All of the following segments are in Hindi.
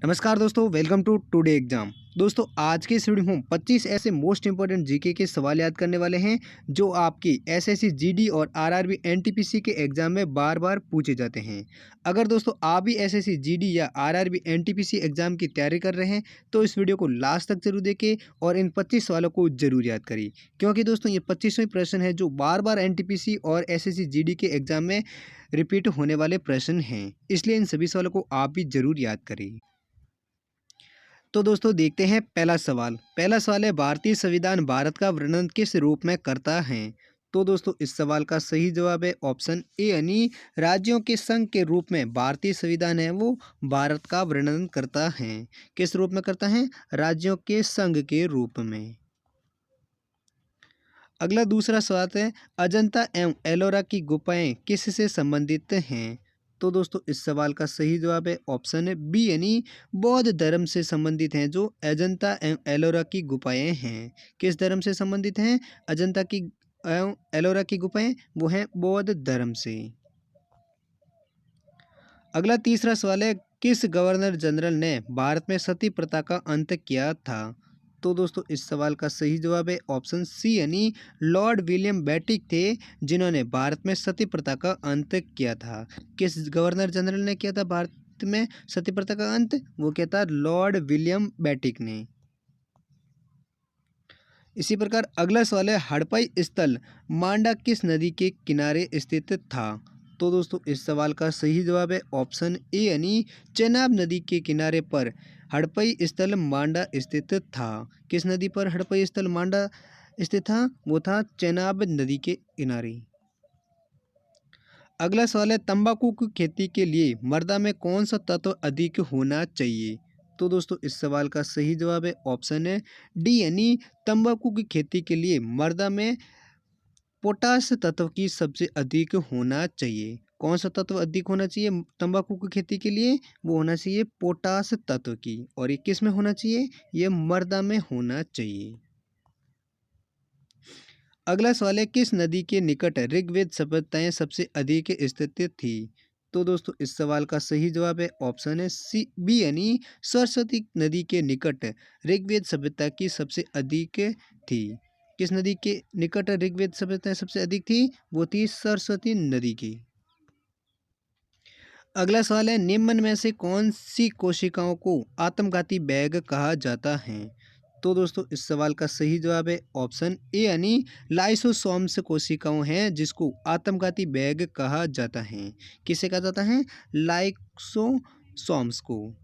नमस्कार दोस्तों, वेलकम टू टुडे एग्जाम। दोस्तों, आज के इस वीडियो में हम 25 ऐसे मोस्ट इंपॉर्टेंट जीके के सवाल याद करने वाले हैं जो आपकी एसएससी जीडी और आरआरबी एनटीपीसी के एग्जाम में बार बार पूछे जाते हैं। अगर दोस्तों आप भी एसएससी जीडी या आरआरबी एनटीपीसी एग्जाम की तैयारी कर रहे हैं तो इस वीडियो को लास्ट तक जरूर देखें और इन 25 सवालों को जरूर याद करें, क्योंकि दोस्तों ये 25वें प्रश्न है जो बार बार एनटीपीसी और एसएससी जीडी के एग्जाम में रिपीट होने वाले प्रश्न हैं, इसलिए इन सभी सवालों को आप भी जरूर याद करें। तो दोस्तों देखते हैं पहला सवाल है, भारतीय संविधान भारत का वर्णन किस रूप में करता है। तो दोस्तों इस सवाल का सही जवाब है ऑप्शन ए, यानी राज्यों के संघ के रूप में भारतीय संविधान है वो भारत का वर्णन करता है। किस रूप में करता है? राज्यों के संघ के रूप में। अगला दूसरा सवाल है, अजंता एवं एलोरा की गुफाएं किससे संबंधित हैं। तो दोस्तों इस सवाल का सही जवाब है ऑप्शन बी, यानी बौद्ध धर्म से संबंधित हैं जो अजंता एवं एलोरा की गुफाएं हैं। किस धर्म से संबंधित हैं? अजंता की एवं एलोरा की गुफाएं वो हैं बौद्ध धर्म से। अगला तीसरा सवाल है, किस गवर्नर जनरल ने भारत में सती प्रथा का अंत किया था। तो दोस्तों इस सवाल का सही जवाब है ऑप्शन सी, यानी लॉर्ड विलियम बेटिक थे जिन्होंने भारत में सती प्रथा का अंत किया था। किस गवर्नर जनरल ने किया था भारत में सती प्रथा का अंत? वो किया था लॉर्ड विलियम बेटिक ने। इसी प्रकार अगला सवाल है, हड़प्पा स्थल मांडा किस नदी के किनारे स्थित था। तो दोस्तों इस सवाल का सही जवाब है ऑप्शन ए, यानी चेनाब नदी के किनारे पर हड़प्पा स्थल मांडा स्थित था। किस नदी पर हड़प्पा स्थल मांडा स्थित था? वो था चेनाब नदी के किनारे। अगला सवाल है, तंबाकू की खेती के लिए मृदा में कौन सा तत्व अधिक होना चाहिए। तो दोस्तों इस सवाल का सही जवाब है ऑप्शन है डी, यानी तंबाकू की खेती के लिए मृदा में पोटास तत्व की सबसे अधिक होना चाहिए। कौन सा तत्व अधिक होना चाहिए तंबाकू की खेती के लिए? वो होना चाहिए पोटास तत्व की। और ये किस में होना चाहिए? ये मृदा में होना चाहिए। अगला सवाल है, किस नदी के निकट ऋग्वेद सभ्यताएं सबसे अधिक स्थित थी। तो दोस्तों इस सवाल का सही जवाब है ऑप्शन है सी, बी, यानी सरस्वती नदी के निकट ऋग्वेद सभ्यता की सबसे अधिक थी। किस नदी के निकट ऋग्वेद सभ्यताएं सबसे अधिक थी? वो थी सरस्वती नदी की। अगला सवाल है, निम्न में से कौन सी कोशिकाओं को आत्मघाती बैग कहा जाता है। तो दोस्तों इस सवाल का सही जवाब है ऑप्शन ए, यानी लाइसोसोम्स कोशिकाओं हैं जिसको आत्मघाती बैग कहा जाता है। किसे कहा जाता है? लाइसोसोम्स को।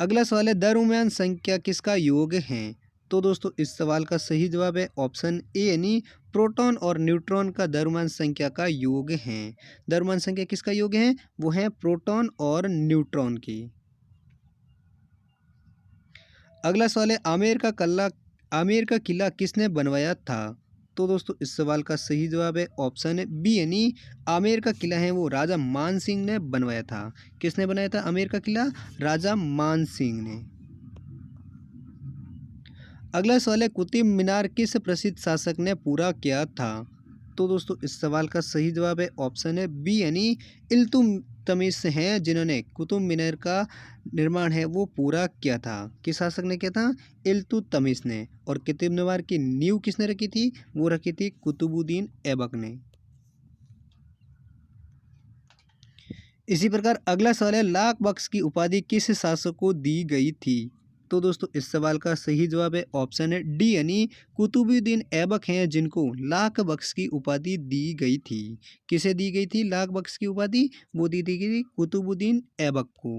अगला सवाल है, द्रव्यमान संख्या किसका योग है। तो दोस्तों इस सवाल का सही जवाब है ऑप्शन ए, यानी प्रोटॉन और न्यूट्रॉन का द्रव्यमान संख्या का योग है। द्रव्यमान संख्या किसका योग है? वो है प्रोटॉन और न्यूट्रॉन की। अगला सवाल है, आमेर का किला किसने बनवाया था। तो दोस्तों इस सवाल का सही जवाब है ऑप्शन बी, यानी आमेर का किला है वो राजा मान सिंह ने बनवाया था। किसने बनाया था आमेर का किला? राजा मान सिंह ने। अगला सवाल है, कुतुब मीनार किस प्रसिद्ध शासक ने पूरा किया था। तो दोस्तों इस सवाल का सही जवाब है ऑप्शन है बी, यानी इल्तुतमिश हैं जिन्होंने कुतुब मीनार का निर्माण है वो पूरा किया था। किस शासक ने किया था? इल्तुतमिश ने। और कुतुब मीनार की नींव किसने रखी थी? वो रखी थी कुतुबुद्दीन ऐबक ने। इसी प्रकार अगला सवाल है, लाख बख्श की उपाधि किस शासक को दी गई थी। तो दोस्तों इस सवाल का सही जवाब है ऑप्शन है डी, यानी कुतुबुद्दीन ऐबक हैं जिनको लाख बख्श की उपाधि दी गई थी। किसे दी गई थी लाख बख्श की उपाधि? वो दी गई थी कुतुबुद्दीन ऐबक को।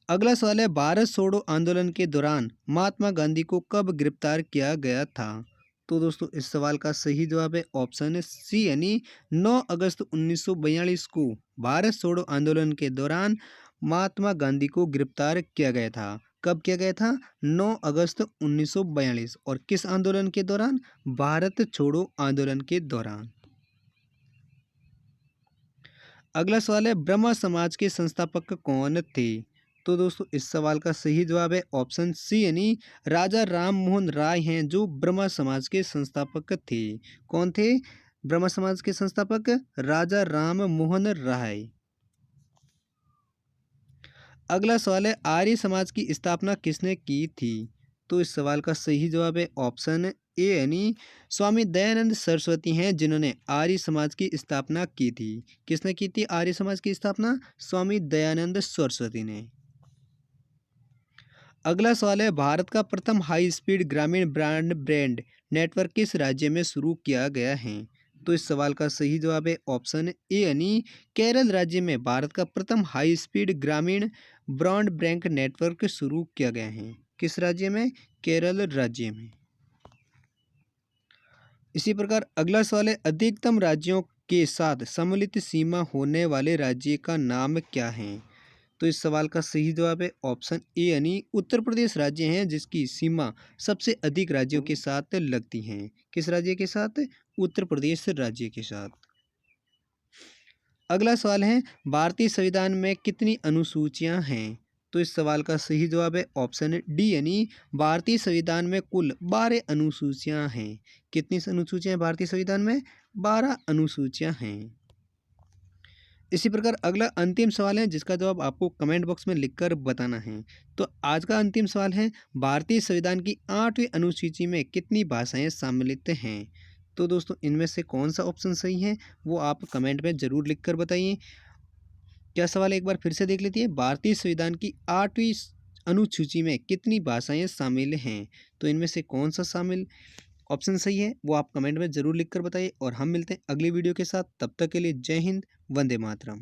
अगला सवाल है, भारत छोड़ो आंदोलन के दौरान महात्मा गांधी को कब गिरफ्तार किया गया था। तो दोस्तों इस सवाल का सही जवाब है ऑप्शन सी, यानी 9 अगस्त 1942 को भारत छोड़ो आंदोलन के दौरान महात्मा गांधी को गिरफ्तार किया गया था। कब किया गया था? 9 अगस्त 1942। और किस आंदोलन के दौरान? भारत छोड़ो आंदोलन के दौरान। अगला सवाल है, ब्रह्मा समाज के संस्थापक कौन थे। तो दोस्तों इस सवाल का सही जवाब है ऑप्शन सी, यानी राजा राम मोहन राय हैं जो ब्रह्मा समाज के संस्थापक थे। कौन थे ब्रह्मा समाज के संस्थापक? राजा राम मोहन राय। अगला सवाल है, आर्य समाज की स्थापना किसने की थी? तो इस सवाल का सही जवाब है ऑप्शन ए यानी स्वामी दयानंद सरस्वती हैं जिन्होंने आर्य समाज की स्थापना की थी। किसने की थी आर्य समाज की स्थापना? स्वामी दयानंद सरस्वती ने। अगला सवाल है, भारत का प्रथम हाई स्पीड ग्रामीण ब्रॉडबैंड नेटवर्क किस राज्य में शुरू किया गया है? तो इस सवाल का सही जवाब है ऑप्शन ए यानी केरल राज्य में भारत का प्रथम हाई स्पीड ग्रामीण ब्रॉडबैंड नेटवर्क शुरू किया गया है। किस राज्य में? केरल राज्य में। इसी प्रकार अगला सवाल है, अधिकतम राज्यों के साथ सम्मिलित सीमा होने वाले राज्य का नाम क्या है? तो इस सवाल का सही जवाब है ऑप्शन ए यानी उत्तर प्रदेश राज्य है जिसकी सीमा सबसे अधिक राज्यों के साथ लगती हैं। किस राज्य के साथ? उत्तर प्रदेश राज्य के साथ। अगला सवाल है, भारतीय संविधान में कितनी अनुसूचियां हैं? तो इस सवाल का सही जवाब है ऑप्शन डी यानी भारतीय संविधान में कुल 12 अनुसूचियां हैं। कितनी अनुसूचियां हैं भारतीय संविधान में? 12 अनुसूचियां हैं। इसी प्रकार अगला अंतिम सवाल है जिसका जवाब आपको कमेंट बॉक्स में लिखकर बताना है। तो आज का अंतिम सवाल है, भारतीय संविधान की 8वीं अनुसूची में कितनी भाषाएं सम्मिलित हैं? तो दोस्तों इनमें से कौन सा ऑप्शन सही है वो आप कमेंट में ज़रूर लिखकर बताइए। क्या सवाल एक बार फिर से देख लेती है, भारतीय संविधान की 8वीं अनुसूची में कितनी भाषाएं शामिल हैं? तो इनमें से कौन सा शामिल ऑप्शन सही है वो आप कमेंट में ज़रूर लिखकर बताइए और हम मिलते हैं अगली वीडियो के साथ। तब तक के लिए जय हिंद, वंदे मातरम।